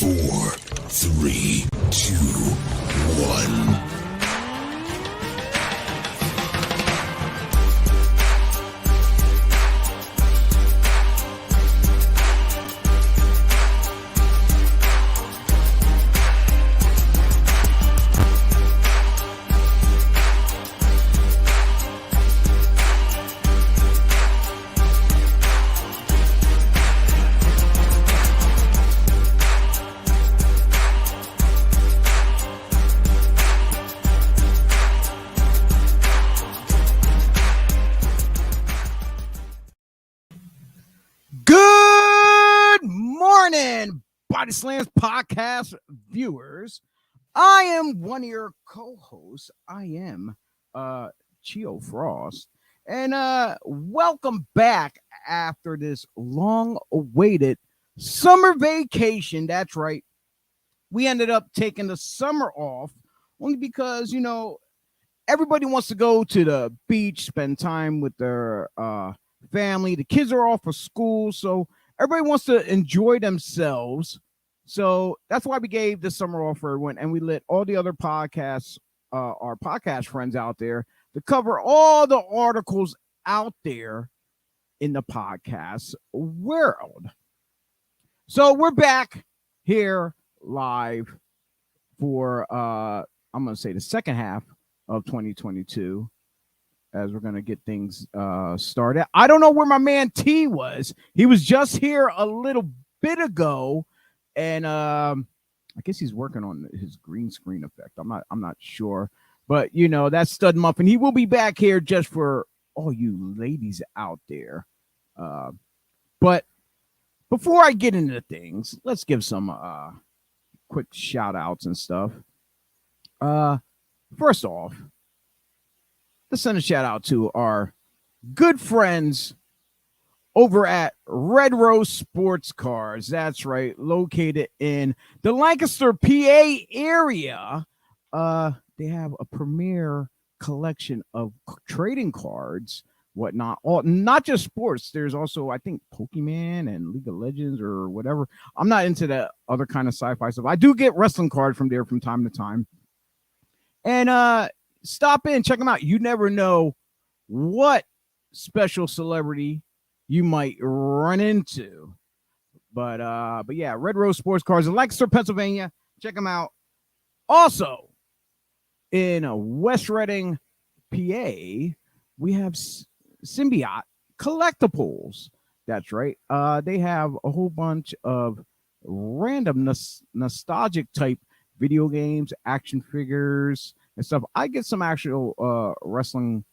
4, 3, 2, 1. BodySlams podcast viewers, I am one of your co-hosts. I am Chio Frost, and welcome back after this long-awaited summer vacation. That's right, we ended up taking the summer off only because everybody wants to go to the beach, spend time with their family. The kids are off for school, so everybody wants to enjoy themselves. So that's why we gave the summer off for everyone, and we let all the other podcasts, our podcast friends out there, to cover all the articles out there in the podcast world. So we're back here live for, I'm going to say the second half of 2022, as we're going to get things started. I don't know where my man T was. He was just here a little bit ago. And I guess he's working on his green screen effect. I'm not sure. But, that's Stud Muffin. He will be back here just for all you ladies out there. But before I get into things, let's give some quick shout outs and stuff. First off, let's send a shout out to our good friends over at Red Rose Sports Cars. That's right, located in the Lancaster, PA area. They have a premier collection of trading cards, whatnot. Not just sports. There's also, I think, Pokemon and League of Legends or whatever. I'm not into that other kind of sci-fi stuff. I do get wrestling cards from there from time to time. And stop in, check them out. You never know what special celebrity you might run into. But yeah, Red Rose Sports Cars in Lancaster, Pennsylvania. Check them out. Also, in West Reading, PA, we have Symbiote Collectibles. That's right. They have a whole bunch of random nostalgic type video games, action figures, and stuff. I get some actual wrestling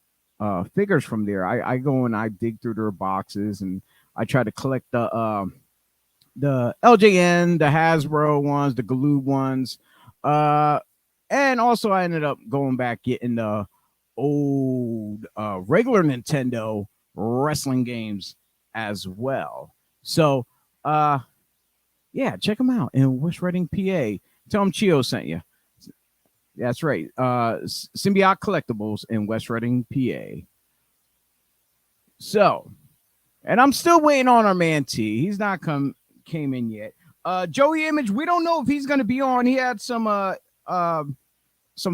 figures from there. I go and I dig through their boxes and I try to collect the LJN, the Hasbro ones, the Galoob ones, and also I ended up going back getting the old regular Nintendo wrestling games as well. So yeah, check them out in West Reading, PA. Tell them Chio sent you. That's right. Symbiote Collectibles in West Reading, PA. So, and I'm still waiting on our man T. He's not came in yet. Joey Image, we don't know if he's going to be on. He had some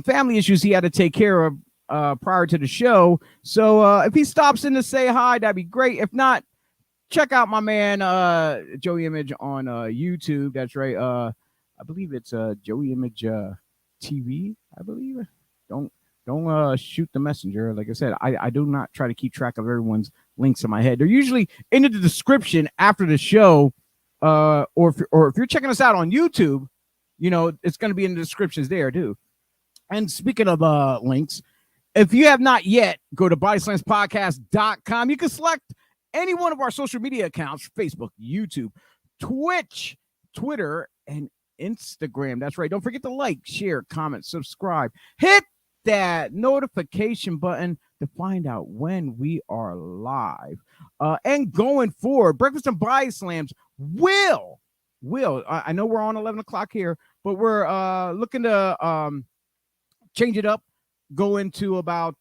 family issues he had to take care of prior to the show. So if he stops in to say hi, that'd be great. If not, check out my man Joey Image on YouTube. That's right. I believe it's Joey Image TV, I believe. Don't shoot the messenger. Like I said, I do not try to keep track of everyone's links in my head. They're usually in the description after the show, or if you're checking us out on YouTube, it's going to be in the descriptions there too. And speaking of links, if you have not yet, go to BodySlamsPodcast.com. You can select any one of our social media accounts: Facebook, YouTube, Twitch, Twitter, and Instagram. That's right. Don't forget to like, share, comment, subscribe. Hit that notification button to find out when we are live. And going forward, Breakfast and BodySlams will. I know we're on 11 o'clock here, but we're looking to change it up, go into about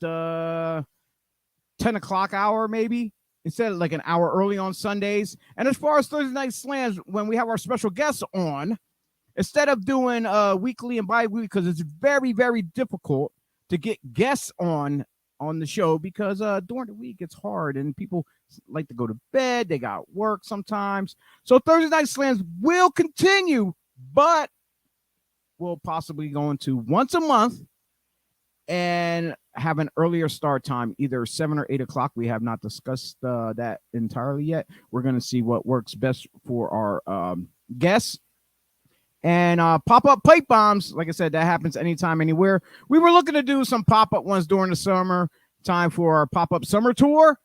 10 o'clock hour maybe, instead of like an hour early on Sundays. And as far as Thursday Night Slams, when we have our special guests on, instead of doing weekly and bi-weekly, because it's very, very difficult to get guests on the show, because during the week it's hard and people like to go to bed, they got work sometimes. So Thursday Night Slams will continue, but we'll possibly go into once a month and have an earlier start time, either 7 or 8 o'clock. We have not discussed that entirely yet. We're going to see what works best for our guests. And pop-up pipe bombs, like I said, that happens anytime, anywhere. We were looking to do some pop-up ones during the summer time for our pop-up summer tour,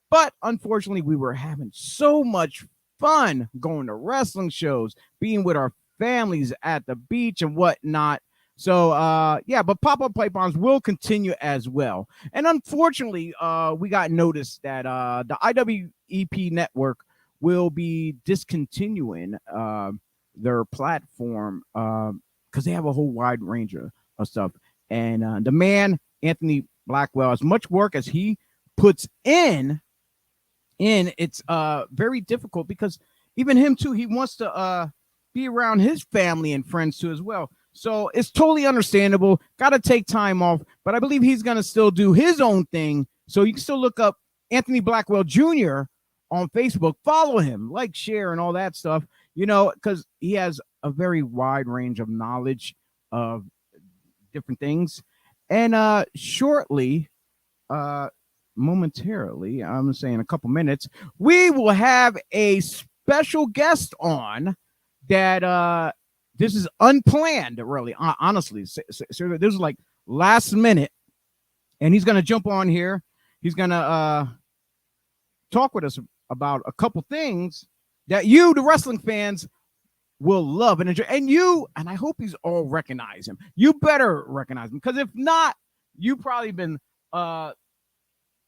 but unfortunately we were having so much fun going to wrestling shows, being with our families at the beach and whatnot. So, but pop-up pipe bombs will continue as well. And unfortunately, we got notice that the IWEP network will be discontinuing their platform because they have a whole wide range of stuff. And the man, Anthony Blackwell, as much work as he puts in, it's very difficult, because even him too, he wants to be around his family and friends too as well. So it's totally understandable. Got to take time off, but I believe he's going to still do his own thing. So you can still look up Anthony Blackwell Jr. on Facebook, follow him, like, share, and all that stuff, because he has a very wide range of knowledge of different things. And shortly, momentarily, I'm saying a couple minutes, we will have a special guest on that this is unplanned, really, honestly. So this is like last minute, and he's going to jump on here. He's going to talk with us about a couple things that you, the wrestling fans, will love and enjoy. And I hope he's all recognize him. You better recognize him, because if not, you probably been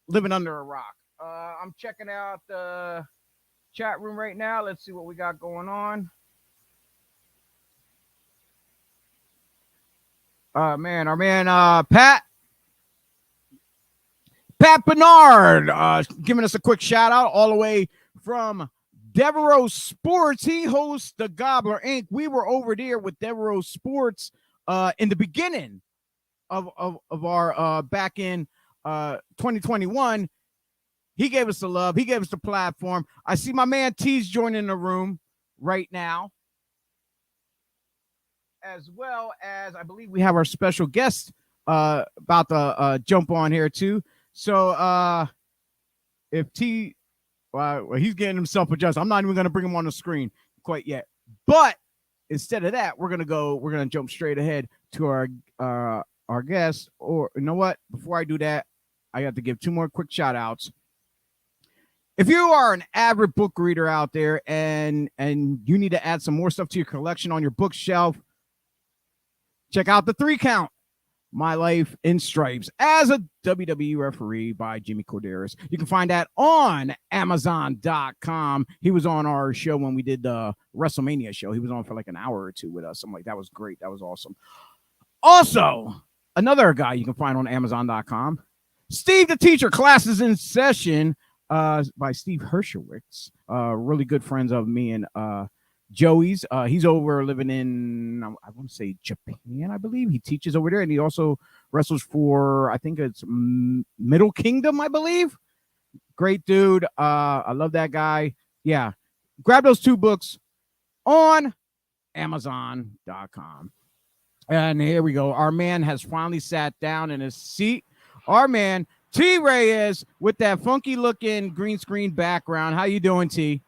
living under a rock. I'm checking out the chat room right now. Let's see what we got going on. Our man, Pat Bernard, giving us a quick shout out all the way from Devereaux Sports. He hosts the Gobbler Inc. We were over there with Devereaux Sports in the beginning of our back in 2021. He gave us the love. He gave us the platform. I see my man T's joining the room right now, as well as I believe we have our special guest about to jump on here too. So if T, well, he's getting himself adjusted. I'm not even going to bring him on the screen quite yet. But instead of that, we're gonna jump straight ahead to our guest. Or you know what? Before I do that, I have to give two more quick shout outs. If you are an avid book reader out there and you need to add some more stuff to your collection on your bookshelf, check out The 3 Count, My Life in Stripes as a WWE Referee by Jimmy Corderas. You can find that on Amazon.com. He was on our show when we did the WrestleMania show. He was on for like an hour or two with us. I'm like, that was great. That was awesome. Also, another guy you can find on Amazon.com, Steve the Teacher, Classes in Session by Steve Hershowitz. Really good friends of me and Joey's. He's over living in, I want to say Japan, I believe. He teaches over there, and he also wrestles for, I think it's Middle Kingdom, I believe. Great dude. I love that guy. Yeah. Grab those two books on Amazon.com. And here we go. Our man has finally sat down in his seat. Our man, T. Reyes, with that funky looking green screen background. How you doing, T?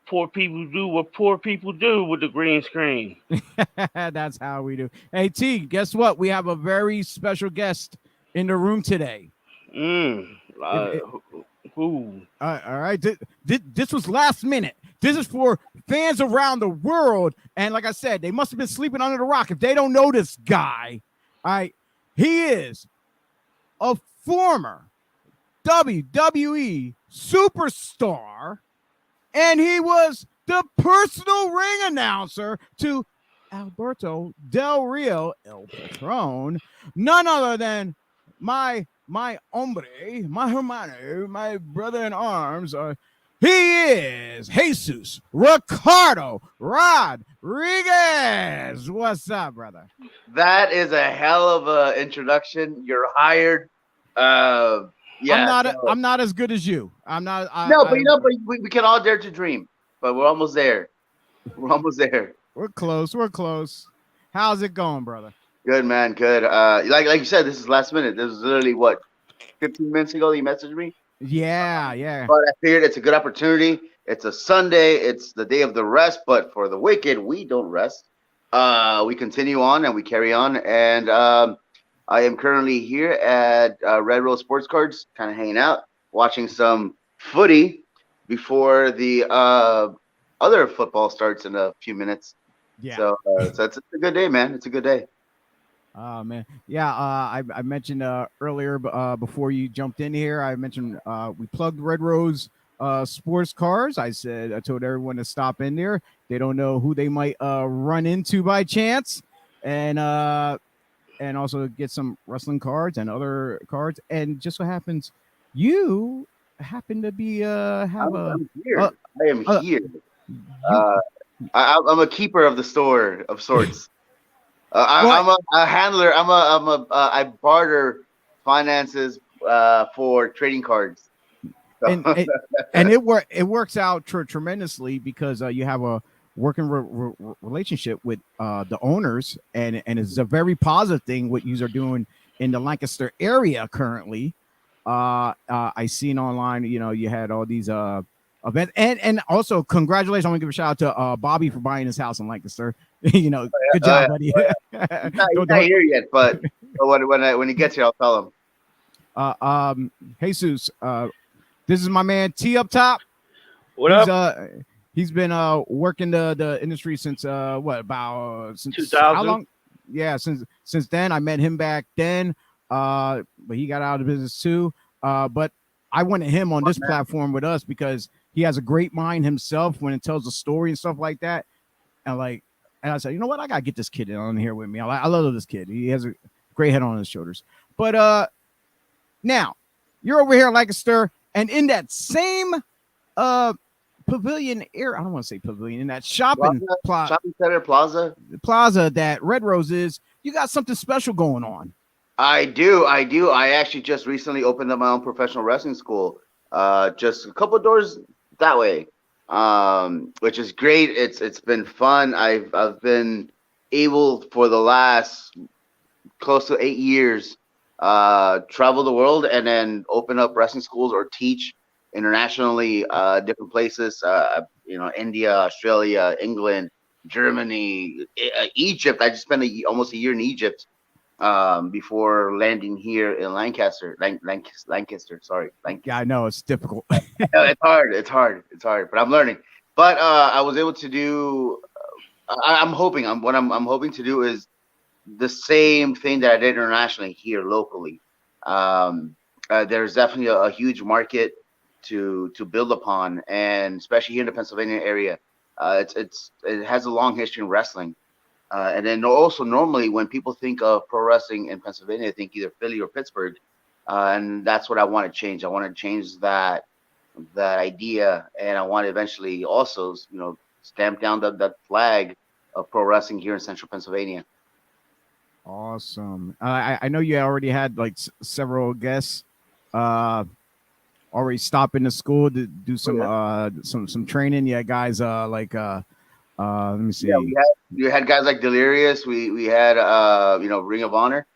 Poor people do what poor people do with the green screen. That's how we do. Hey, T, guess what? We have a very special guest in the room today. Who? All right. This was last minute. This is for fans around the world. And like I said, they must have been sleeping under the rock if they don't know this guy. All right. He is a former WWE superstar, and he was the personal ring announcer to Alberto Del Rio, El Patron, none other than my hombre, my hermano, my brother in arms, He is Jesus Ricardo Rodriguez. What's up, brother? That is a hell of a introduction. You're hired. Yeah. I'm not as good as you. I'm not. But we can all dare to dream. But we're almost there. We're almost there. We're close. How's it going, brother? Good, man. Good. Like you said, this is last minute. This is literally what 15 minutes ago you messaged me. Yeah. But I figured it's a good opportunity. It's a Sunday. It's the day of the rest. But for the wicked, we don't rest. We continue on and we carry on. And I am currently here at Red Rose Sports Cards, kind of hanging out, watching some footy before the other football starts in a few minutes. Yeah. So it's a good day, man. It's a good day. Oh man, yeah. I mentioned earlier, before you jumped in here, I mentioned we plugged Red Rose Sports Cars. I told everyone to stop in there. They don't know who they might run into by chance, and also get some wrestling cards and other cards. And just so happens, you happen to be I'm here. I am here. I'm a keeper of the store of sorts. I'm a handler. I barter finances for trading cards. So. And it works out tremendously because you have a working relationship with the owners, and it's a very positive thing what you are doing in the Lancaster area currently. I seen online, you had all these events, and also congratulations. I want to give a shout out to Bobby for buying his house in Lancaster. Good job, buddy. He's not here yet, but when he gets here, I'll tell him. Jesus, this is my man T up top. What up? He's been working the industry since since 2000? How long? Yeah, since then. I met him back then, but he got out of the business too. But I wanted him on this platform with us because he has a great mind himself when it tells a story and stuff like that. And I said, you know what? I gotta get this kid on here with me. I love this kid. He has a great head on his shoulders. But now you're over here in Lancaster, and in that same pavilion area, I don't want to say pavilion, in that shopping center plaza that Red Rose is, you got something special going on. I do. I actually just recently opened up my own professional wrestling school, just a couple of doors that way, which is great. It's been fun. I've been able for the last close to 8 years travel the world and then open up wrestling schools or teach internationally, different places, India, Australia, England, Germany, Egypt. I just spent almost a year in Egypt before landing here in Lancaster. Sorry. Yeah, I know it's difficult. It's hard, but I'm learning. But I was able to do. I'm hoping to do is the same thing that I did internationally here locally. There's definitely a huge market to build upon, and especially here in the Pennsylvania area, it has a long history in wrestling. And then also normally when people think of pro wrestling in Pennsylvania, they think either Philly or Pittsburgh, and that's what I want to change. I want to change that idea, and I want to eventually also stamp down that flag of pro wrestling here in Central Pennsylvania. Awesome. I know you already had several guests already stop in the school to do some training. Yeah, guys let me see. Yeah, we had guys like Delirious. We had Ring of Honor.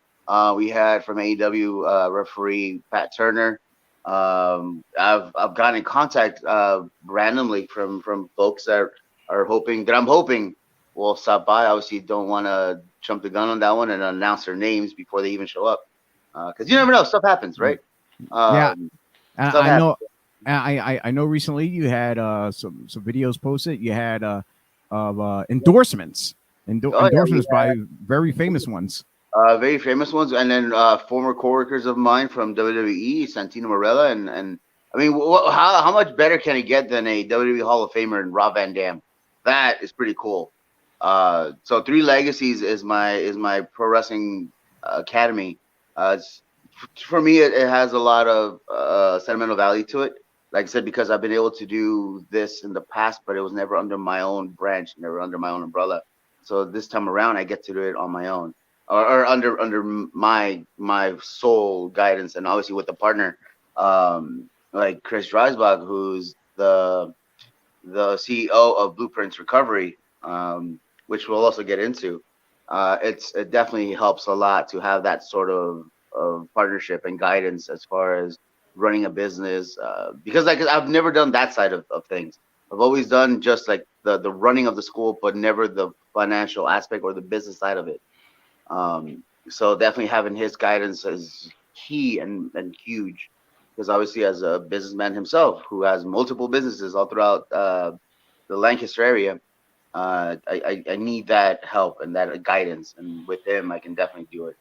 We had from AEW referee Pat Turner. I've gotten in contact randomly from folks that I'm hoping will stop by. Obviously, don't want to jump the gun on that one and announce their names before they even show up, because you never know, stuff happens, right? Yeah, I know. Recently, you had some videos posted. You had of endorsements by very famous ones. Very famous ones, and then former coworkers of mine from WWE, Santino Marella, and I mean, how much better can it get than a WWE Hall of Famer and Rob Van Dam? That is pretty cool. So Three Legacies is my pro wrestling academy. For me, it has a lot of sentimental value to it. like I said, because I've been able to do this in the past, but it was never under my own branch, never under my own umbrella. So this time around, I get to do it on my own, or under my sole guidance, and obviously with the partner, like Chris Dreisbach, who's the CEO of Blueprints Recovery, which we'll also get into. It definitely helps a lot to have that sort of partnership and guidance as far as running a business, because like I've never done that side of things. I've always done just like the running of the school, but never the financial aspect or the business side of it. So definitely having his guidance is key and huge, because obviously as a businessman himself who has multiple businesses all throughout the Lancaster area, I need that help and that guidance, and with him I can definitely do it.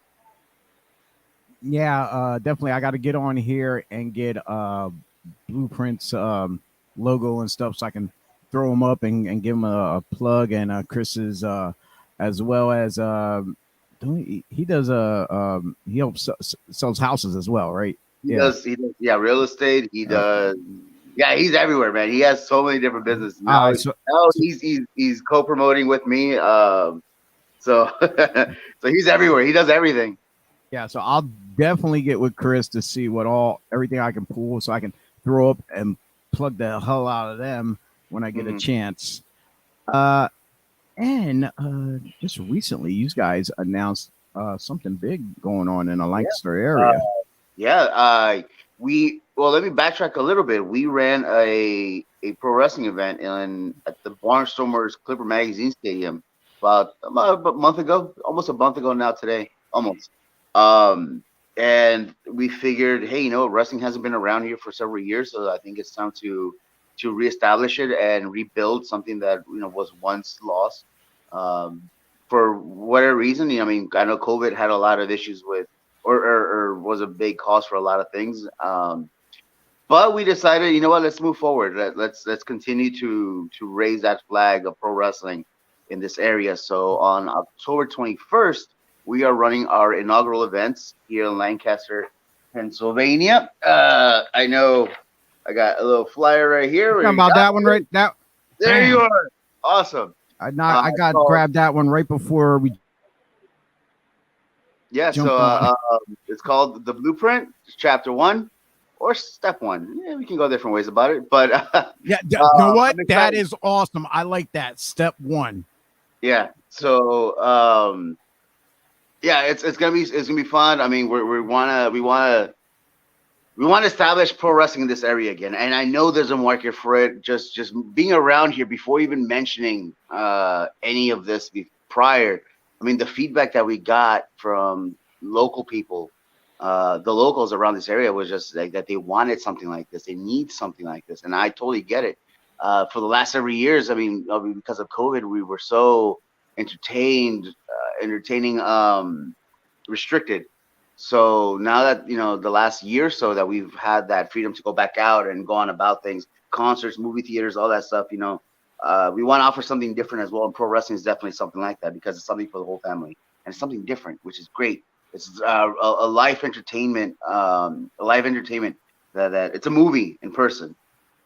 Yeah, definitely. I got to get on here and get Blueprints logo and stuff so I can throw them up and give them a plug. And Chris's as well as he does he helps sells houses as well, right? He does, yeah, real estate. He does, yeah, he's everywhere, man. He has so many different businesses now. Now he's co-promoting with me. So so he's everywhere. He does everything. Yeah, so I'll definitely get with Chris to see everything I can pull so I can throw up and plug the hell out of them when I get a chance. And just recently, you guys announced something big going on in the Lancaster area. Let me backtrack a little bit. We ran a pro wrestling event at the Braun Strowman Clipper Magazine Stadium about a month ago, almost a month ago now today, almost. And we figured, hey, wrestling hasn't been around here for several years, so I think it's time to reestablish it and rebuild something that was once lost. For whatever reason, I mean, I know COVID had a lot of issues with, or was a big cause for a lot of things. But we decided, let's move forward. Let's continue to raise that flag of pro wrestling in this area. So on October 21st, we are running our inaugural events here in Lancaster, Pennsylvania. I know I got a little flyer right here. Talking about that one right now. There you are. Awesome. I got grabbed that one right before we. Yeah, so it's called The Blueprint, Chapter 1 or Step 1. Yeah, we can go different ways about it, but yeah, you know what? That is awesome. I like that. Step 1. Yeah. So yeah, it's gonna be fun. I mean, we wanna establish pro wrestling in this area again, and I know there's a market for it. Just being around here before even mentioning any of this prior. I mean, the feedback that we got from local people, the locals around this area, was just like that they wanted something like this. They need something like this, and I totally get it. For the last several years, I mean, because of COVID, we were so entertaining restricted. So now that the last year or so that we've had that freedom to go back out and go on about things, concerts, movie theaters, all that stuff, we want to offer something different as well. And pro wrestling is definitely something like that, because it's something for the whole family and it's something different, which is great. It's a live entertainment, that it's a movie in person,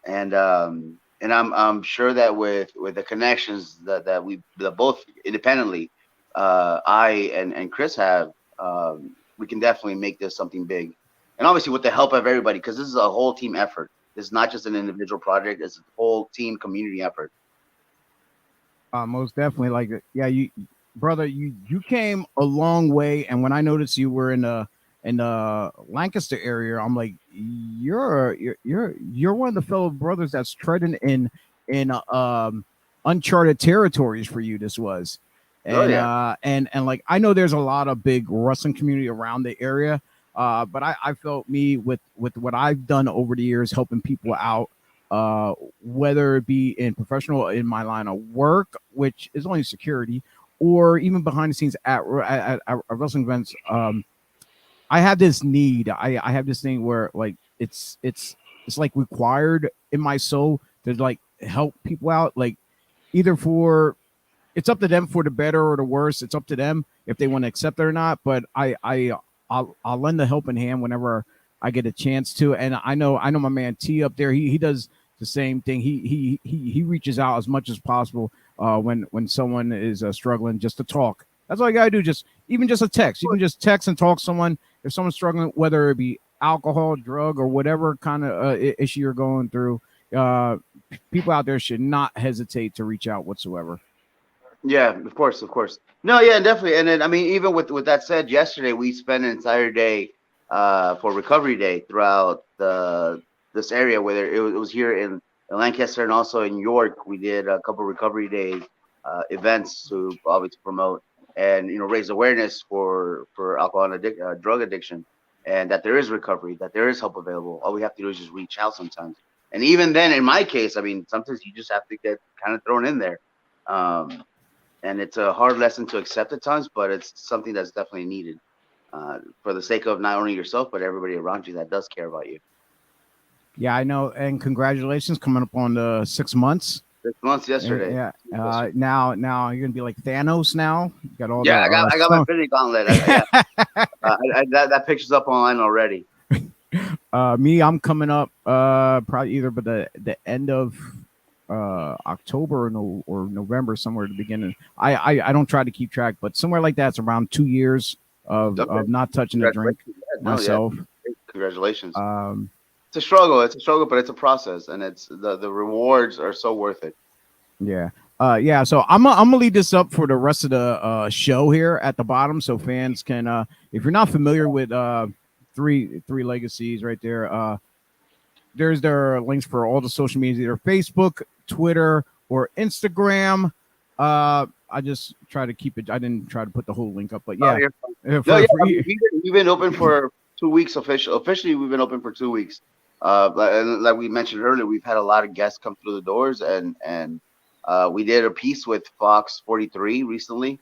and I'm sure that with the connections that we both independently, I and Chris have, we can definitely make this something big, and obviously with the help of everybody, because this is a whole team effort. It's not just an individual project; it's a whole team community effort. Most definitely, like, yeah, you came a long way, and when I noticed you were in the Lancaster area, I'm like, you're one of the fellow brothers that's treading in uncharted territories for you. This was. And, and like, I know there's a lot of big wrestling community around the area, but I felt with what I've done over the years, helping people out, whether it be in professional, in my line of work, which is only security, or even behind the scenes at wrestling events. I have this need. I have this thing where, like, it's like required in my soul to, like, help people out, like, either for. It's up to them for the better or the worse. It's up to them if they want to accept it or not. But I'll lend a helping hand whenever I get a chance to. And I know my man T up there. He does the same thing. He reaches out as much as possible when someone is struggling, just to talk. That's all you gotta do. Even just a text. You can just text and talk to someone if someone's struggling, whether it be alcohol, drug, or whatever kind of issue you're going through. People out there should not hesitate to reach out whatsoever. Yeah, of course. No, yeah, definitely. And then, I mean, even with that said, yesterday we spent an entire day for Recovery Day throughout this area, whether it was here in Lancaster and also in York. We did a couple Recovery Day events to obviously promote and raise awareness for alcohol and drug addiction, and that there is recovery, that there is help available. All we have to do is just reach out sometimes. And even then, in my case, I mean, sometimes you just have to get kind of thrown in there. And it's a hard lesson to accept at times, but it's something that's definitely needed for the sake of not only yourself, but everybody around you that does care about you. Yeah, I know. And congratulations, coming up on the 6 months. 6 months yesterday. Yeah. Now you're gonna be like Thanos now. You got all I got my Infinity Gauntlet. That picture's up online already. Me, I'm coming up probably either by the end of October or November, somewhere at the beginning. I don't try to keep track, but somewhere like that. It's around 2 years of not touching a drink myself. Congratulations. It's a struggle, but it's a process, and it's the rewards are so worth it. Yeah. So I'm gonna lead this up for the rest of the show here at the bottom, so fans can if you're not familiar with three legacies right there, there's their links for all the social media, either Facebook, Twitter, or Instagram. I just try to keep it. I didn't try to put the whole link up, but yeah. We've been open for 2 weeks officially. We've been open for 2 weeks. Like we mentioned earlier, we've had a lot of guests come through the doors, and we did a piece with Fox 43 recently,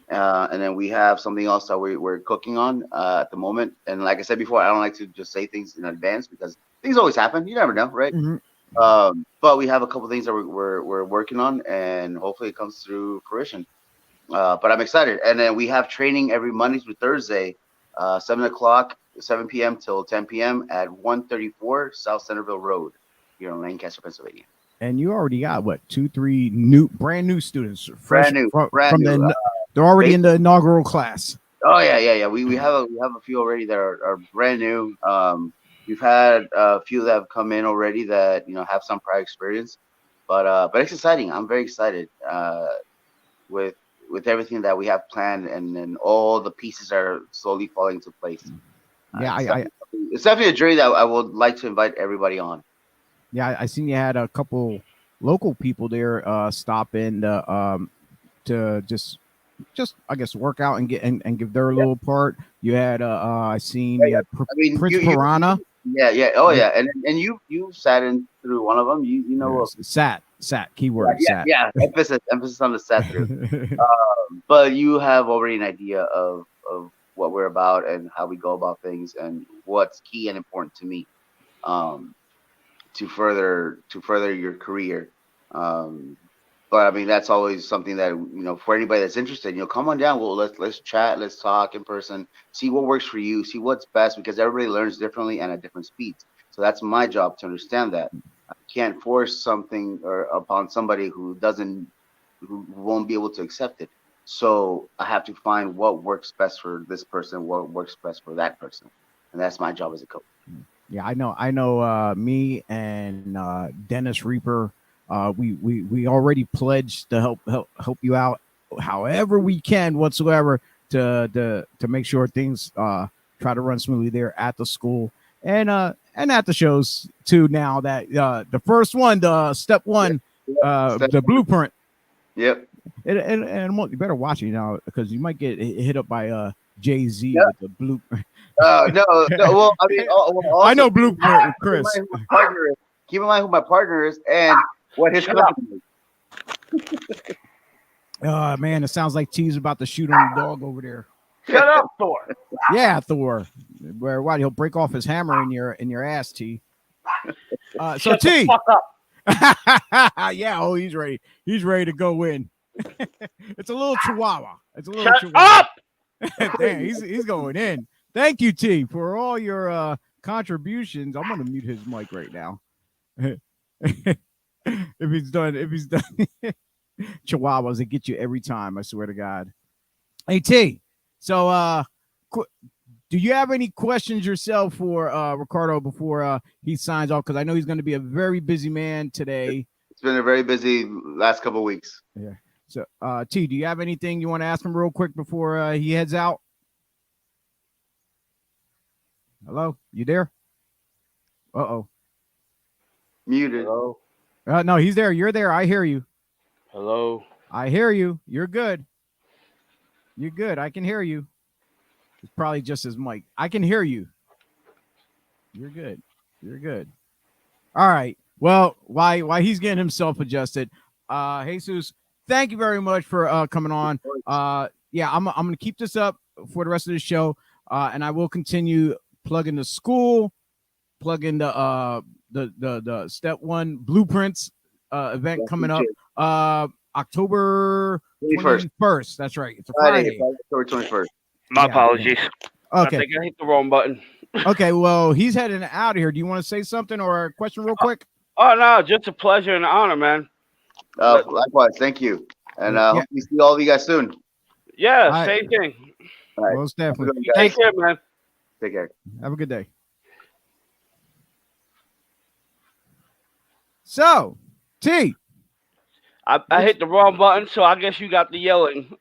and then we have something else that we're cooking on at the moment. And like I said before, I don't like to just say things in advance because things always happen. You never know, right? Mm-hmm. But we have a couple things that we're working on, and hopefully it comes through fruition. But I'm excited. And then we have training every Monday through Thursday, 7 p.m. till 10 p.m. at 134 South Centerville Road here in Lancaster, Pennsylvania. And you already got 2-3 brand new students, brand new. They're already in the inaugural class. Oh yeah. We have a few already that are brand new. We've had a few that have come in already that have some prior experience, but it's exciting. I'm very excited with everything that we have planned, and then all the pieces are slowly falling into place. Yeah, it's definitely a journey that I would like to invite everybody on. Yeah, I seen you had a couple local people there stop in to just I guess work out and get and give their little part. You had I seen Prince Piranha. Yeah. Oh yeah, and you sat in through one of them. You know sat keyword sat. Yeah. Emphasis on the sat through. But you have already an idea of what we're about and how we go about things and what's key and important to me to further your career. But I mean, that's always something that, for anybody that's interested, come on down. Well, let's chat, let's talk in person, see what works for you, see what's best, because everybody learns differently and at different speeds. So that's my job to understand that. I can't force something upon somebody who won't be able to accept it. So I have to find what works best for this person, what works best for that person. And that's my job as a coach. Yeah, I know me and Dennis Reaper, we already pledged to help you out however we can whatsoever to make sure things try to run smoothly there at the school and at the shows too. Now that the first one, the step one, the blueprint. Yep. And you better watch it now because you might get hit up by Jay-Z with the blueprint. No. Well, I mean, also, I know blueprint, Chris. Keep in mind who my partner is and what his company is. Man, it sounds like T's about to shoot on the dog over there. Shut up, Thor. Yeah, Thor. Why he'll break off his hammer in your ass, T. So Shut T. The fuck up. Yeah, he's ready. He's ready to go in. It's a little chihuahua. Shut up. Damn, he's going in. Thank you, T, for all your contributions. I'm gonna mute his mic right now. if he's done, Chihuahuas, they get you every time. I swear to God. Hey T, so do you have any questions yourself for Ricardo before he signs off? Because I know he's going to be a very busy man today. It's been a very busy last couple of weeks. Yeah. So T, do you have anything you want to ask him real quick before he heads out? Hello, you there? Uh-oh. Muted. Hello. No, he's there. You're there. I hear you. Hello. I hear you. You're good. You're good. I can hear you. It's probably just his mic. I can hear you. You're good. You're good. All right. Well, why he's getting himself adjusted. Jesus, thank you very much for coming on. Yeah, I'm gonna keep this up for the rest of the show. And I will continue plugging the school, plugging the Step 1 Blueprints event coming up October 21st. That's right. It's a Friday. October 21st. My apologies. Okay. I think I hit the wrong button. Okay, well, he's heading out of here. Do you want to say something or a question real quick? Oh, no, just a pleasure and an honor, man. Likewise. Thank you. And hope we see all of you guys soon. Yeah, same thing. All right. Most definitely. Take care, man. Take care. Have a good day. So, T. I hit the wrong button, so I guess you got the yelling.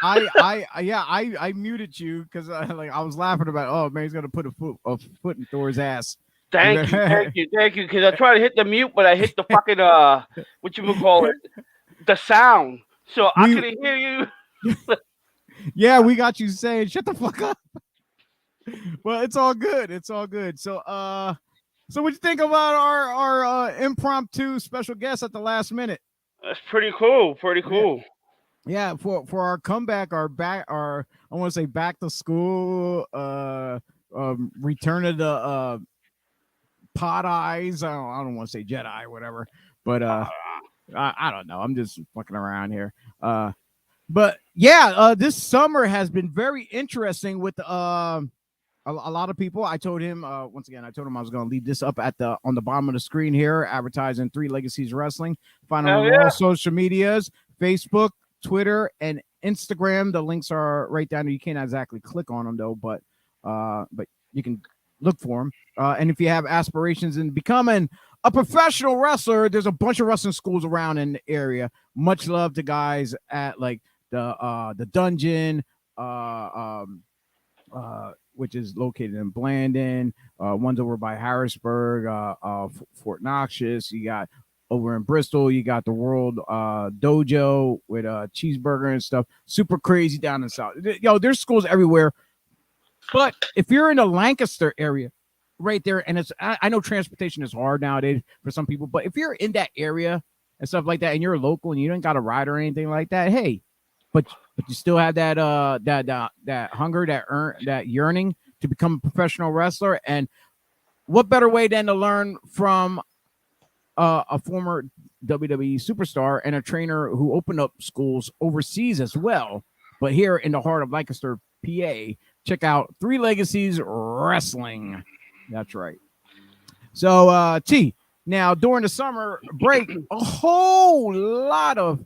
I muted you because I was laughing about, oh man, he's gonna put a foot in Thor's ass. Thank you. Because I tried to hit the mute, but I hit the fucking what you would call it, the sound, so I couldn't hear you. Yeah, we got you saying shut the fuck up. Well, it's all good. It's all good. So so what you think about our impromptu special guest at the last minute? That's pretty cool. Pretty cool. Yeah, for our comeback, I want to say back to school, return of the Pod Eyes. I don't want to say Jedi or whatever, but I don't know. I'm just fucking around here. But yeah, this summer has been very interesting with a lot of people. I told him once again, I was going to leave this up on the bottom of the screen here, advertising 3 Legacies Wrestling. Find them on all social medias, Facebook, Twitter, and Instagram. The links are right down there. You can't exactly click on them though, but you can look for them. And if you have aspirations in becoming a professional wrestler, there's a bunch of wrestling schools around in the area. Much love to guys at like the Dungeon, which is located in Blandon. One's over by Harrisburg, Fort Knox. You got over in Bristol, you got the World Dojo with cheeseburger and stuff. Super crazy down in the south. Yo, there's schools everywhere. But if you're in the Lancaster area, right there, and I know transportation is hard nowadays for some people, but if you're in that area and stuff like that, and you're local and you don't got a ride or anything like that, hey, but you still have that hunger, that yearning to become a professional wrestler. And what better way than to learn from a former WWE superstar and a trainer who opened up schools overseas as well, but here in the heart of Lancaster, PA. Check out 3 Legacies Wrestling. That's right. So T, now during the summer break, a whole lot of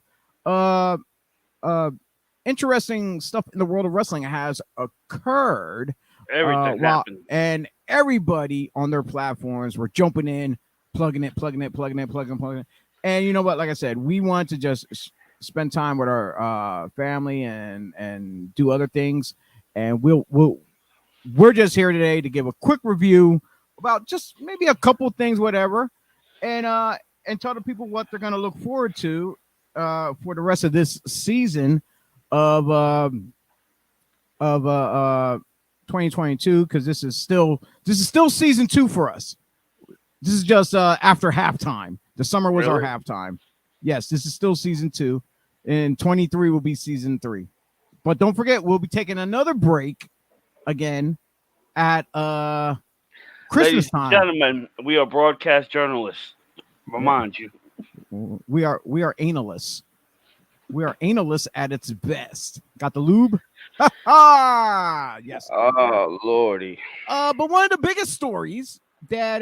interesting stuff in the world of wrestling has occurred. Everything happened. And everybody on their platforms were jumping in, plugging it. And you know what? Like I said, we want to just spend time with our family and do other things. And we're just here today to give a quick review about just maybe a couple things, whatever, and tell the people what they're going to look forward to for the rest of this season of 2022, because this is still season 2 for us. This is just after halftime. The summer was our halftime. Yes, this is still season 2, and 23 will be season 3. But don't forget, we'll be taking another break again at Christmas time. Ladies and gentlemen, we are broadcast journalists. Remind you. We are analysts. We are analysts at its best. Got the lube? Yes. Oh lordy. But one of the biggest stories that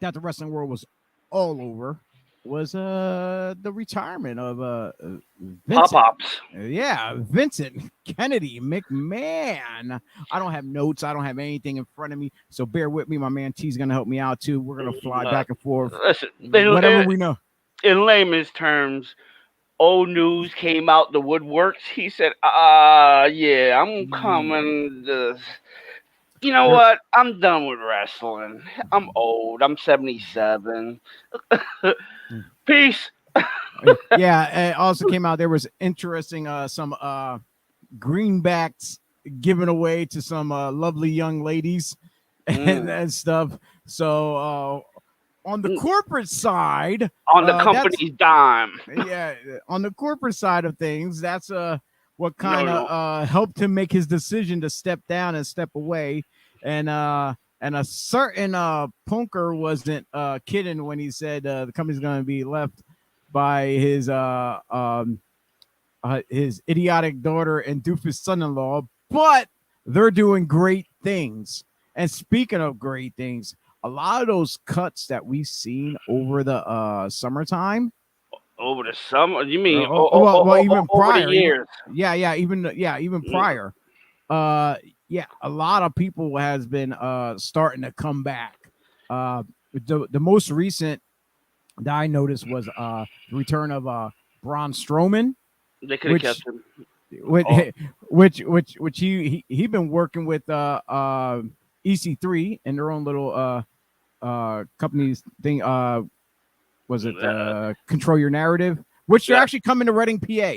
that the wrestling world was all over was the retirement of Pop Vincent. ups. Yeah, Vincent Kennedy McMahon. I don't have notes. I don't have anything in front of me. So bear with me. My man T's gonna help me out too. We're gonna fly back and forth. Listen, Whatever we know. in layman's terms, old news came out the woodworks. He said, yeah, I'm coming to. You know what? I'm done with wrestling. I'm old. I'm 77. Peace. Yeah, it also came out there was interesting some greenbacks given away to some lovely young ladies and stuff. So on the corporate side, on the company's dime. Yeah, on the corporate side of things, that's what kind of helped him make his decision to step down and step away. And a certain punker wasn't kidding when he said the company's going to be left by his idiotic daughter and doofus son-in-law, but they're doing great things. And speaking of great things, a lot of those cuts that we've seen over the summertime. Over the summer? You mean even prior, over the years? Even prior. Yeah, a lot of people has been starting to come back. The most recent that I noticed was the return of Braun Strowman. They could have kept him. Which he been working with EC3 and their own little companies thing. Was it Control Your Narrative? Which they're actually coming to Reading, PA.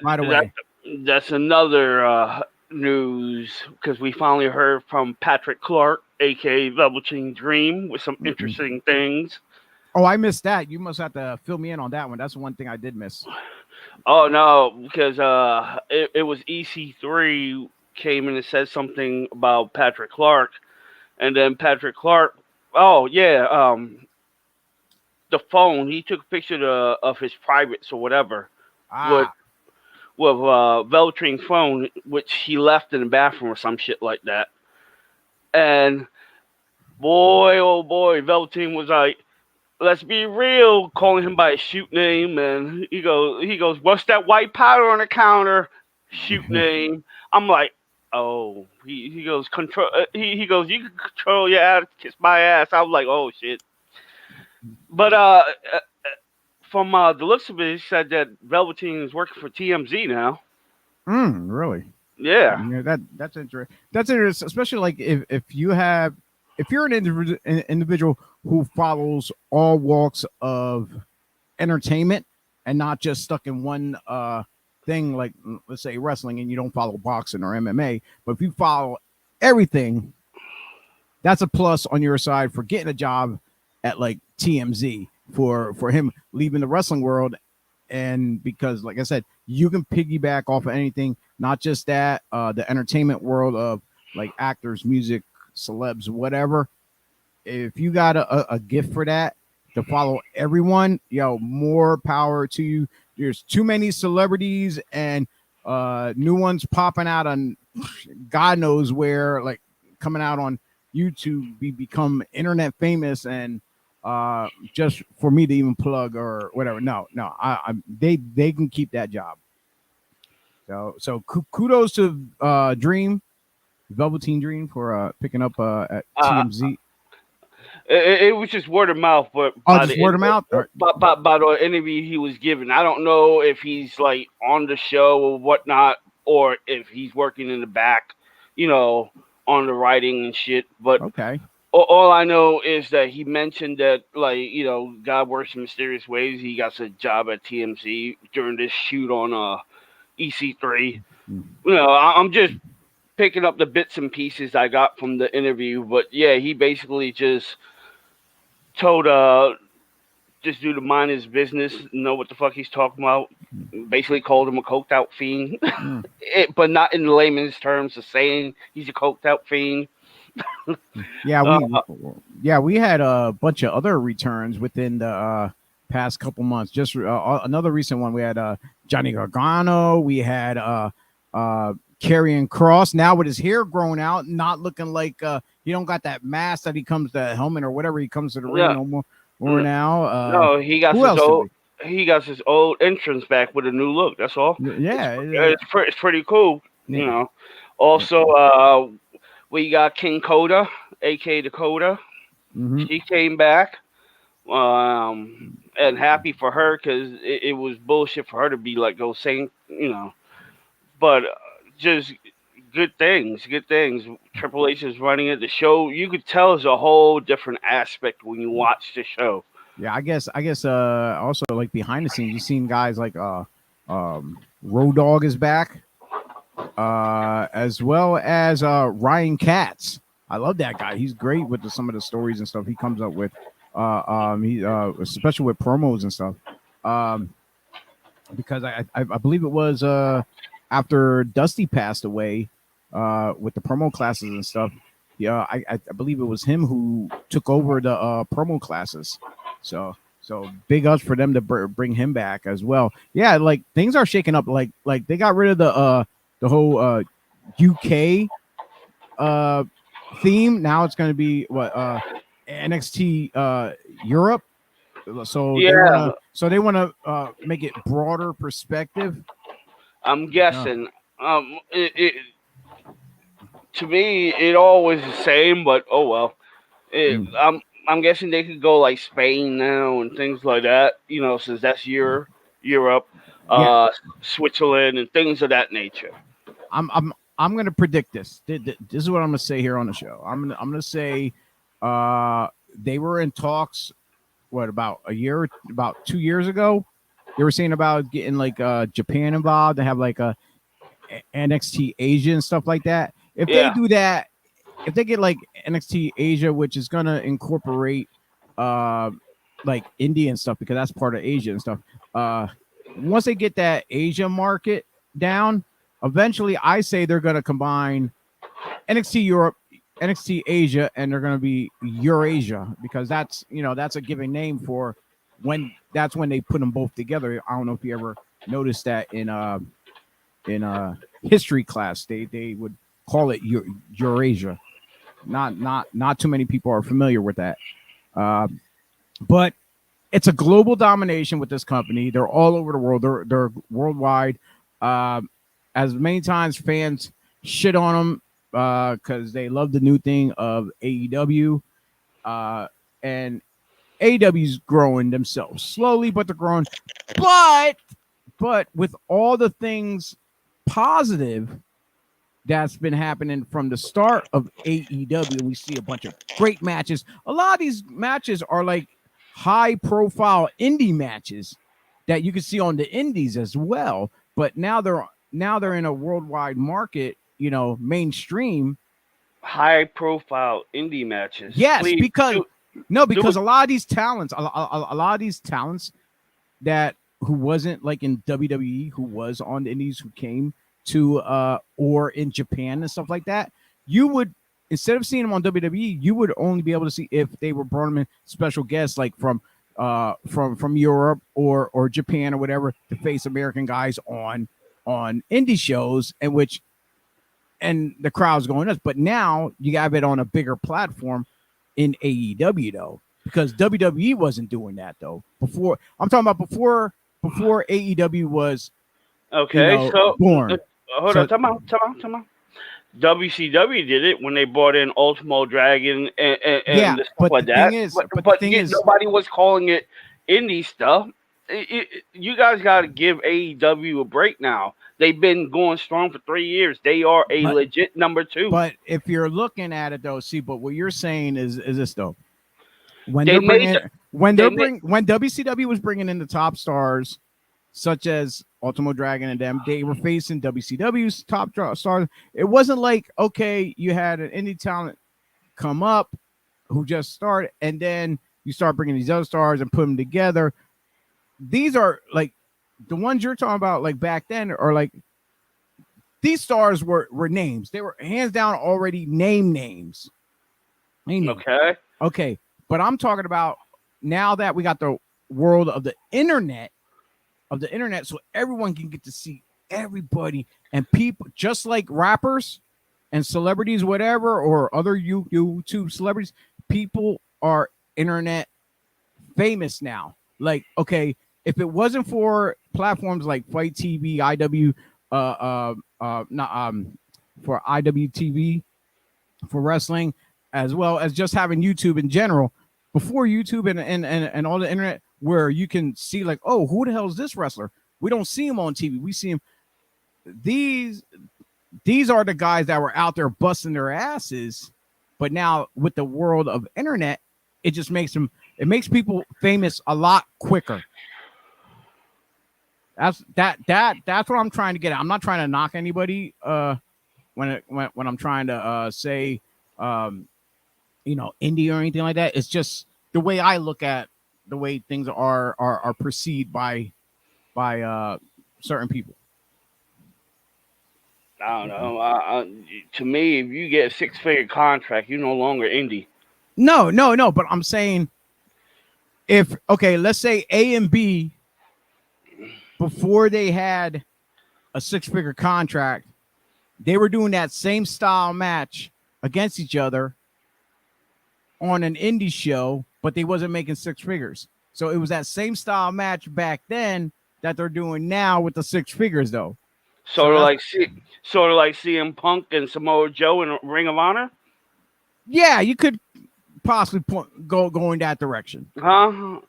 By the way, that's another news because we finally heard from Patrick Clark, aka Velveteen Dream, with some interesting things. Oh, I missed that. You must have to fill me in on that one. That's one thing I did miss. Oh no, because it was EC3 came in and said something about Patrick Clark, and then Patrick Clark. Oh yeah, the phone. He took a picture of his privates or whatever with Velveteen's phone, which he left in the bathroom or some shit like that. And boy, oh boy, Velveteen was like, let's be real, calling him by his shoot name, and he goes, what's that white powder on the counter? Shoot name. I'm like, oh, he goes, control. He goes, you can control your ass, kiss my ass. I was like, oh shit. But from the looks of it, he said that Velveteen is working for TMZ now. Really? Yeah. That's interesting. That's interesting, especially like if you're an individual who follows all walks of entertainment and not just stuck in one thing, like let's say wrestling, and you don't follow boxing or MMA, but if you follow everything, that's a plus on your side for getting a job at like TMZ for him leaving the wrestling world. And because like I said, you can piggyback off of anything, not just that, the entertainment world of like actors, music, celebs, whatever. If you got a gift for that to follow everyone, more power to you. There's too many celebrities and new ones popping out on God knows where, like coming out on YouTube, become internet famous, and just for me to even plug or whatever. No, they can keep that job. So kudos to Dream, Velveteen Dream, for picking up at TMZ. It was just word of mouth, but just word of mouth. By the interview he was given, I don't know if he's like on the show or whatnot, or if he's working in the back, on the writing and shit. But okay. All I know is that he mentioned that, like, God works in mysterious ways. He got a job at TMZ during this shoot on EC3. I'm just picking up the bits and pieces I got from the interview. But, yeah, he basically just told just do to mind his business, know what the fuck he's talking about. Basically called him a coked out fiend. But not in layman's terms of saying he's a coked out fiend. We had a bunch of other returns within the past couple months. Just another recent one, we had Johnny Gargano. We had Karrion Kross now with his hair grown out, not looking like he don't got that mask that he comes to helmet or whatever he comes to the ring Yeah. no more or now. No, he got who his else did old. He got his old entrance back with a new look. That's all. Yeah, It's pretty cool. yeah. You know. Also, we got King Coda, aka Dakota. Mhm. She came back. And happy for her because it was bullshit for her to be let go. Saying, but just good things. Good things. Triple H is running it. The show, you could tell, is a whole different aspect when you watch the show. Yeah, I guess also like behind the scenes, you've seen guys like Road Dogg is back, as well as Ryan Katz. I love that guy. He's great with some of the stories and stuff he comes up with. He especially with promos and stuff. Because I believe it was after Dusty passed away, with the promo classes and stuff. Yeah, I believe it was him who took over the promo classes. So big ups for them to bring him back as well. Yeah, like things are shaking up. Like they got rid of the whole UK theme. Now it's going to be what NXT Europe. So Yeah, they want to make it broader perspective. I'm guessing. To me, it always the same, but oh well. I'm guessing they could go like Spain now and things like that. Since that's Europe, Yeah. Switzerland, and things of that nature. I'm gonna predict this. This is what I'm gonna say here on the show. I'm gonna say they were in talks. What about about 2 years ago? They were saying about getting like Japan involved to have like a NXT Asia and stuff like that. If they do that, if they get like NXT Asia, which is gonna incorporate like India and stuff because that's part of Asia and stuff. Once they get that Asia market down, eventually I say they're gonna combine NXT Europe, NXT Asia, and they're gonna be Eurasia because that's a given name for when they put them both together. I don't know if you ever noticed that in history class they would call it Eurasia. Not too many people are familiar with that, but it's a global domination with this company. They're all over the world. They're worldwide. As many times fans shit on them because they love the new thing of AEW, and AEW's growing themselves slowly, but they're growing. But with all the things positive that's been happening from the start of AEW, we see a bunch of great matches. A lot of these matches are like high-profile indie matches that you can see on the indies as well. But now they're in a worldwide market, mainstream. High-profile indie matches. Yes, Please, because a lot of these talents, a lot of these talents that who wasn't like in WWE, who was on the indies, who came to or in Japan and stuff like that, you would, instead of seeing them on WWE, you would only be able to see if they were brought them in special guests like from Europe or Japan or whatever to face American guys on indie shows, and the crowd's going nuts. But now you have it on a bigger platform in AEW though, because WWE wasn't doing that though. Before, I'm talking about before AEW was born. Hold on, come on. WCW did it when they brought in Ultimo Dragon and the stuff like that. Nobody was calling it indie stuff. You guys got to give AEW a break now. They've been going strong for 3 years. They are a legit number 2. But if you're looking at it though, but what you're saying is this though. When WCW was bringing in the top stars, such as Ultimo Dragon and them, they were facing WCW's top stars. It wasn't like, okay, you had an indie talent come up who just started, and then you start bringing these other stars and put them together. These are like the ones you're talking about, like back then, are like these stars were names. They were hands down already names. Okay. But I'm talking about now that we got the world of the internet, so everyone can get to see everybody and people, just like rappers and celebrities, whatever, or other YouTube celebrities, people are internet famous now. Like, okay, if it wasn't for platforms like Fight TV, IW, not for IWTV for wrestling, as well as just having YouTube in general, before YouTube and all the internet, where you can see like, oh, who the hell is this wrestler? We don't see him on TV. We see him. These are the guys that were out there busting their asses, but now with the world of internet, it just makes them. It makes people famous a lot quicker. That's what I'm trying to get at. I'm not trying to knock anybody when I'm trying to say indie or anything like that. It's just the way I look at the way things are perceived by certain people. I don't know. To me, if you get a 6-figure contract, you're no longer indie. No. But I'm saying, let's say A and B, before they had a 6-figure contract, they were doing that same style match against each other on an indie show, but they wasn't making 6 figures. So it was that same style match back then that they're doing now with the 6 figures, though. Sort of like CM Punk and Samoa Joe in Ring of Honor. Yeah, you could possibly go in that direction. Huh?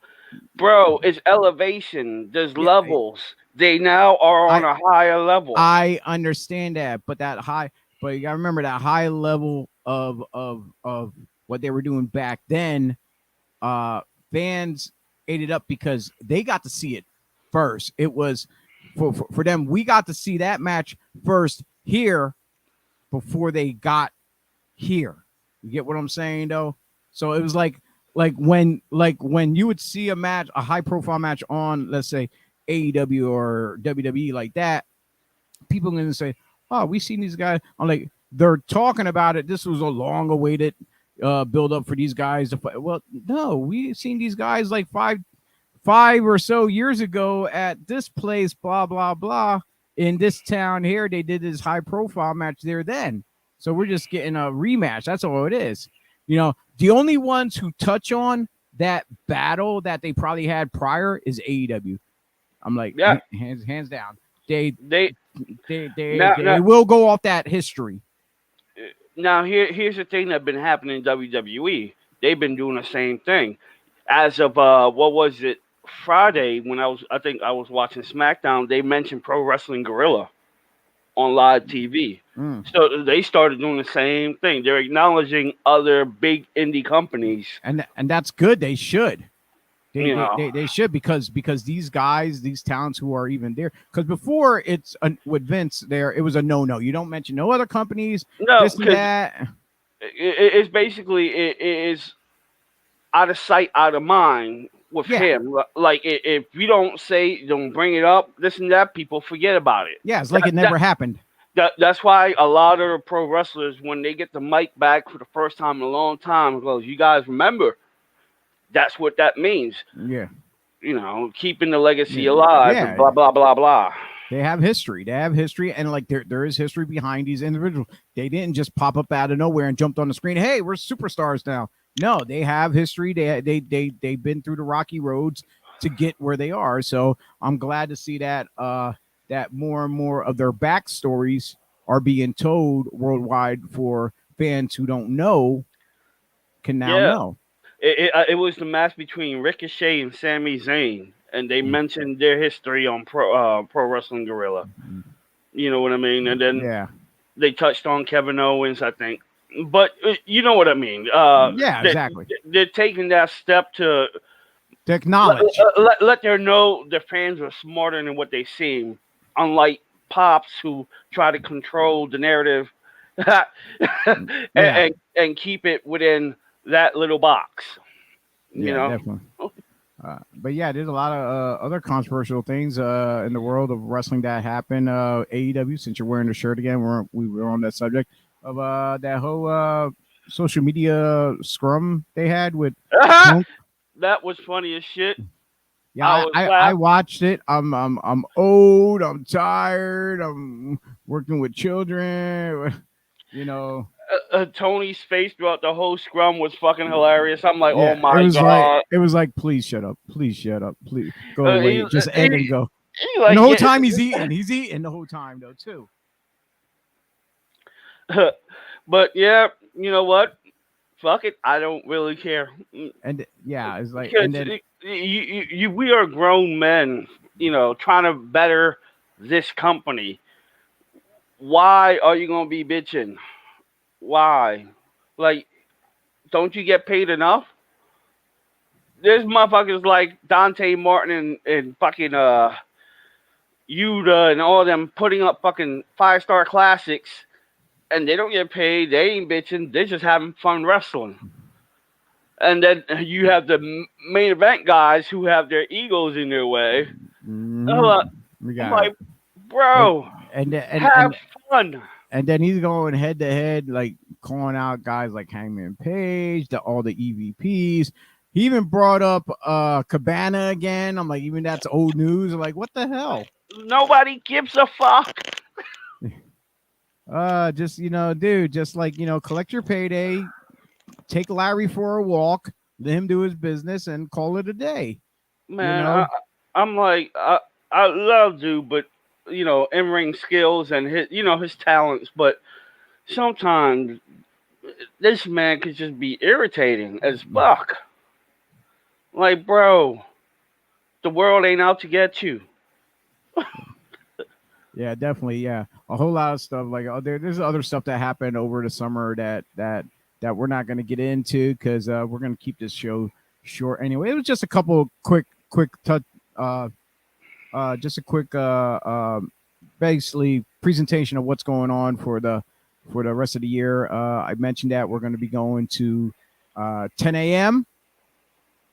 Bro, it's elevation. There's levels. They now are on a higher level. I understand that, but you gotta remember that high level of what they were doing back then. Fans ate it up because they got to see it first. It was for them. We got to see that match first here before they got here. You get what I'm saying, though? So it was like when you would see a match, a high profile match on, let's say, AEW or WWE like that, people are going to say, oh, we've seen these guys. I'm like, they're talking about it. This was a long awaited build up for these guys to fight. Well, no, we've seen these guys like five or so years ago at this place, blah, blah, blah. In this town here, they did this high profile match there then. So we're just getting a rematch. That's all it is. The only ones who touch on that battle that they probably had prior is AEW. I'm like, yeah, hands down. They will go off that history. Now here's the thing that's been happening in WWE. They've been doing the same thing. As of what was it, Friday, when I was watching SmackDown, they mentioned Pro Wrestling Guerrilla on live TV. So they started doing the same thing. They're acknowledging other big indie companies, and that's good. They should. They should, because these guys, these talents who are even there, because before with Vince there, it was a no. You don't mention no other companies. No, this and that. It's basically it is out of sight, out of mind with him. Like if you don't bring it up, this and that, people forget about it. Yeah, it's like it never happened. That's why a lot of pro wrestlers, when they get the mic back for the first time in a long time, goes, you guys remember, that's what that means. Yeah. Keeping the legacy alive, and blah, blah, blah, blah. They have history. And like there is history behind these individuals. They didn't just pop up out of nowhere and jumped on the screen. Hey, we're superstars now. No, they have history. They've been through the rocky roads to get where they are. So I'm glad to see that that more and more of their backstories are being told worldwide for fans who don't know can now know. It was the match between Ricochet and Sami Zayn, and they mentioned their history on Pro Wrestling Guerrilla. You know what I mean? And then they touched on Kevin Owens, I think. But you know what I mean? Exactly. They're taking that step to acknowledge, let their know their fans are smarter than what they seem. Unlike Pops, who try to control the narrative and keep it within that little box. You know? Definitely. But yeah, there's a lot of other controversial things in the world of wrestling that happened. AEW, since you're wearing the shirt again, we were on that subject of that whole social media scrum they had with Punk. That was funny as shit. Yeah, I watched it. I'm old. I'm tired. I'm working with children. You know. Tony's face throughout the whole scrum was fucking hilarious. I'm like, Yeah, oh my god. it was like, please shut up. Please shut up. Please go away. Just end and go. He like, And the whole time he's eating. He's eating the whole time though too. But yeah, you know what? Fuck it. I don't really care. And yeah, it's like, Because and then we are grown men, you know, trying to better this company. Why are you gonna be bitching? Why? Like, don't you get paid enough? There's motherfuckers like Dante Martin and fucking Yuta and all them putting up fucking 5-star classics, and they don't get paid. They ain't bitching. They're just having fun wrestling. And then you have the main event guys who have their egos in their way. I'm like, bro, have fun. And then he's going head to head, like calling out guys like Hangman Page, all the EVPs. He even brought up Cabana again. I'm like, even that's old news. I'm like, what the hell? Nobody gives a fuck. Just, you know, dude, just like, you know, collect your payday, take Larry for a walk, let him do his business, and call it a day. Man, you know? I'm like, I love dude, but you know, in-ring skills and his talents, but sometimes this man could just be irritating as fuck. Like, bro, the world ain't out to get you. Yeah, definitely. Yeah, a whole lot of stuff. Like, there's other stuff that happened over the summer that we're not going to get into because we're going to keep this show short anyway. It was just a couple quick just a quick basically presentation of what's going on for the rest of the year. I mentioned that we're going to be going to 10 a.m.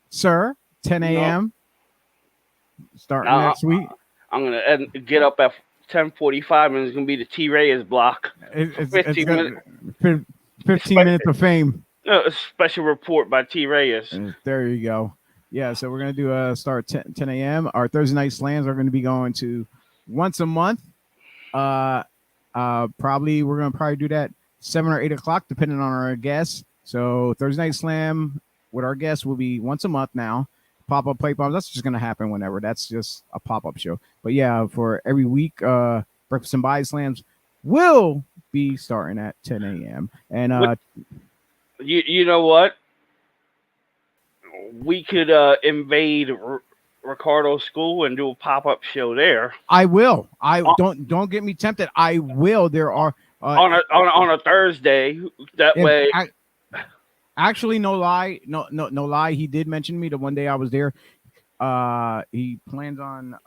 Sir, 10 a.m. starting next week. I'm gonna get up at 10:45, and it's gonna be the T Reyes block. It's 15 minutes of fame. A special report by T Reyes. There you go. Yeah, so we're gonna do start 10 a.m. Our Thursday night slams are going to be going to once a month. Probably we're gonna do that 7 or 8 o'clock, depending on our guests. So Thursday night slam with our guests will be once a month now. Pop-up play bombs, that's just gonna happen whenever. That's just a pop-up show. But yeah, for every week, breakfast and BodySlams will be starting at 10 a.m. And you know what? We could invade Ricardo's school and do a pop-up show there. I will. Don't get me tempted. I will. There are on a Thursday. That way. Actually, no lie. No lie. He did mention to me the one day I was there. He plans on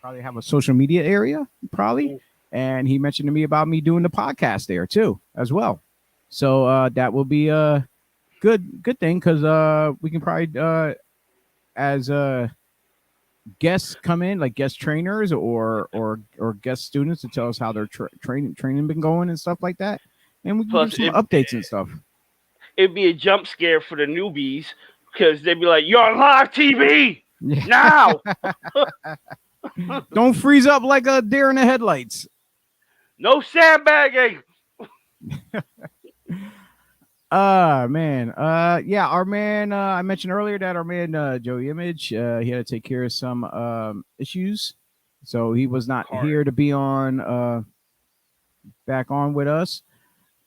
probably have a social media area, probably. And he mentioned to me about me doing the podcast there too, as well. So that will be a good thing because we can probably as guests come in, like guest trainers or guest students, to tell us how their training been going and stuff like that, and we can give some updates and stuff. It'd be a jump scare for the newbies because they'd be like, "You're on live TV now." Don't freeze up like a deer in the headlights. No sandbagging. Man. Yeah, our man, I mentioned earlier that our man, Joey Image, he had to take care of some issues. So he was not here to be on, back on with us.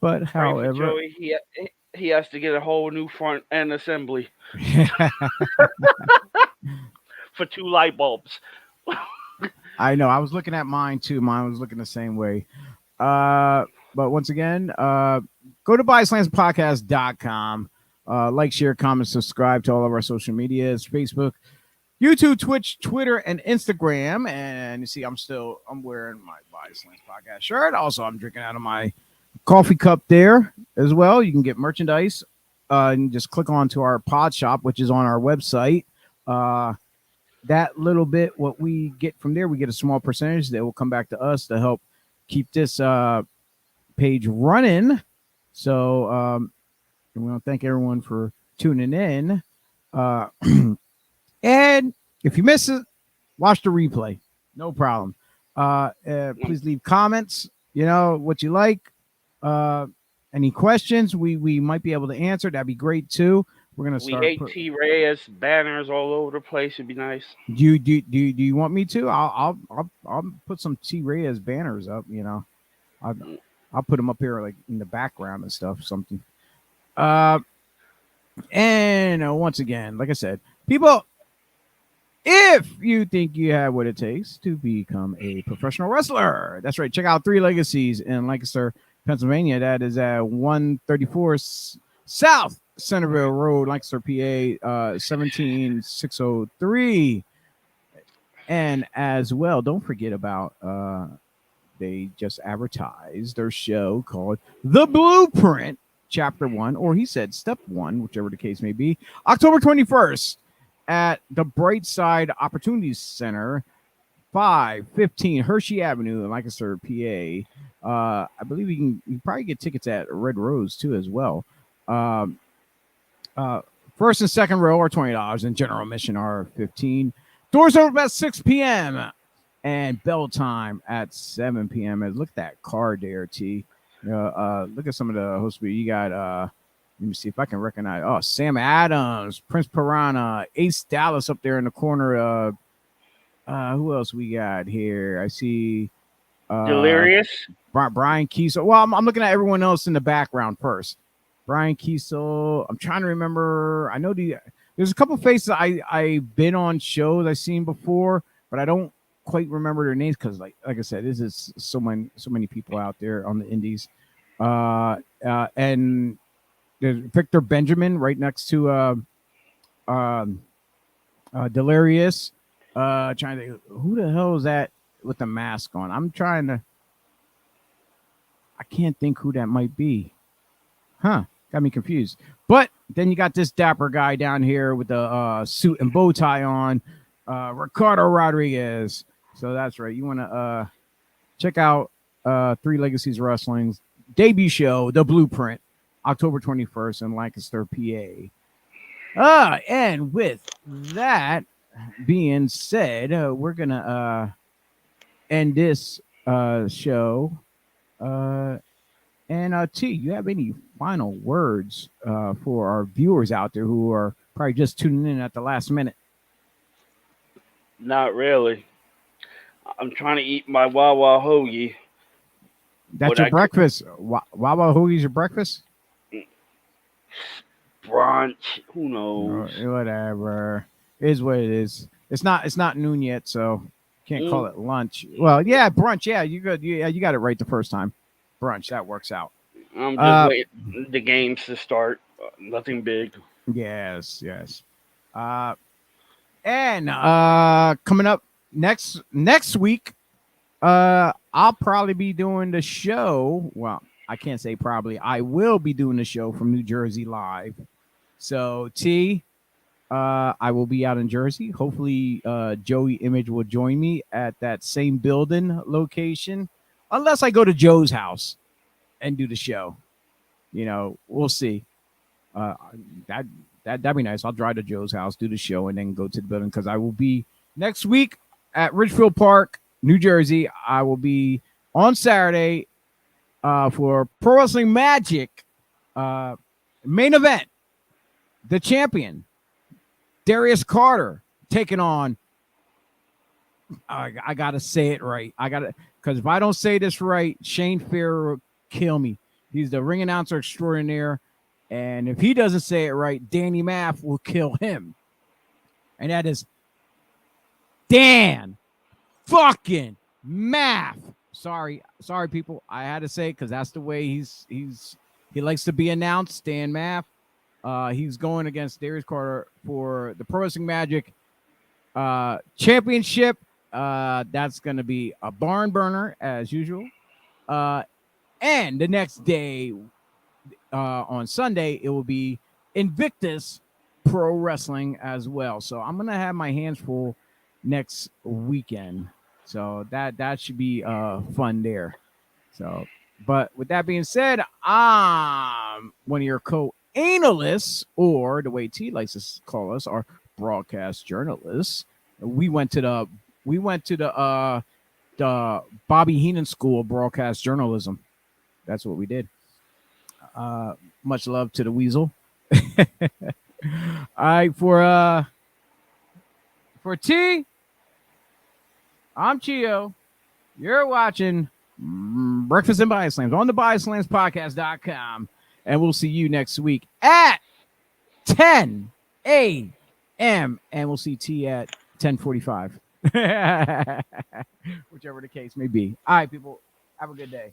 But however, Joey, he has to get a whole new front end assembly for 2 light bulbs. I know. I was looking at mine too. Mine was looking the same way. But once again, go to BodySlamsPodcast.com. Like, share, comment, subscribe to all of our social medias: Facebook, YouTube, Twitch, Twitter, and Instagram. And you see, I'm wearing my BodySlams Podcast shirt. Also, I'm drinking out of my coffee cup there as well. You can get merchandise and just click on to our pod shop, which is on our website. That little bit, what we get from there, we get a small percentage that will come back to us to help keep this page running. So we want to thank everyone for tuning in. And If you miss it, watch the replay. No problem. Please leave comments. You know what you like. Any questions we might be able to answer. That'd be great too. We're gonna We start. hate T-Reyes banners all over the place. It'd be nice. Do you want me to? I'll put some T Reyes banners up. You know, I'll put them up here like in the background and stuff. Something. And once again, like I said, people, if you think you have what it takes to become a professional wrestler, that's right. Check out Three Legacies in Lancaster, Pennsylvania. That is at 134 South Centerville Road, Lancaster, PA, 17603. And as well, don't forget about they just advertised their show called The Blueprint Chapter 1, or he said Step 1, whichever the case may be, October 21st at the Brightside Opportunities Center, 515 Hershey Avenue in Lancaster, PA. I believe you can probably get tickets at Red Rose too as well. First and second row are $20, and general admission are $15. Doors open at 6 p.m. and bell time at 7 p.m. And look at that card there, T. Look at some of the hosts. You got let me see if I can recognize. Oh, Sam Adams, Prince Piranha, Ace Dallas up there in the corner. Who else we got here? I see Delirious. Brian Kiesel. Well, I'm looking at everyone else in the background first. Brian Kiesel. I'm trying to remember. I know there's a couple faces I've been on shows I've seen before, but I don't quite remember their names because, like I said, this is so many people out there on the indies. And there's Victor Benjamin right next to Delirious. Trying to who the hell is that with the mask on? I can't think who that might be. Got me confused. But then you got this dapper guy down here with the suit and bow tie on, Ricardo Rodriguez. So that's right. You want to check out Three Legacies Wrestling's debut show, The Blueprint, October 21st in Lancaster, PA. And with that being said, we're going to end this show. And T, you have any final words for our viewers out there who are probably just tuning in at the last minute? Not really. I'm trying to eat my Wawa hoagie. That's your breakfast. Wawa hoagie's your breakfast? Brunch. Who knows? Whatever. It is what it is. It's not noon yet, so can't call it lunch. Well, yeah, brunch. Yeah, you good. Yeah, you got it right the first time. Brunch. That works out. I'm just waiting the games to start. Nothing big. Yes. And coming up next week, I'll probably be doing the show. Well, I can't say probably. I will be doing the show from New Jersey live. So T, I will be out in Jersey. Hopefully, Joey Image will join me at that same building location, unless I go to Joe's house and do the show. You know, we'll see. That'd be nice. I'll drive to Joe's house, do the show, and then go to the building because I will be next week at Ridgefield Park, New Jersey. I will be on Saturday for Pro Wrestling Magic main event. The champion, Darius Carter, taking on. I gotta say it right. Because if I don't say this right, Shane Fair will kill me. He's the ring announcer extraordinaire. And if he doesn't say it right, Danny Maff will kill him. And that is Dan fucking Maff. Sorry, people. I had to say it because that's the way he likes to be announced, Dan Maff. He's going against Darius Carter for the Pro Wrestling Magic Championship. That's going to be a barn burner as usual. And the next day, on Sunday, it will be Invictus Pro Wrestling as well. So I'm going to have my hands full next weekend. So that should be fun there. So, but with that being said, I'm one of your co-analysts, or the way T likes to call us, our broadcast journalists. We went to the Bobby Heenan School of Broadcast Journalism. That's what we did. Much love to the Weasel. All right, for T, I'm Chio. You're watching Breakfast and BodySlams on the BodySlamsPodcast.com. And we'll see you next week at 10 a.m. And we'll see T at 10:45. Whichever the case may be. All right, people. Have a good day.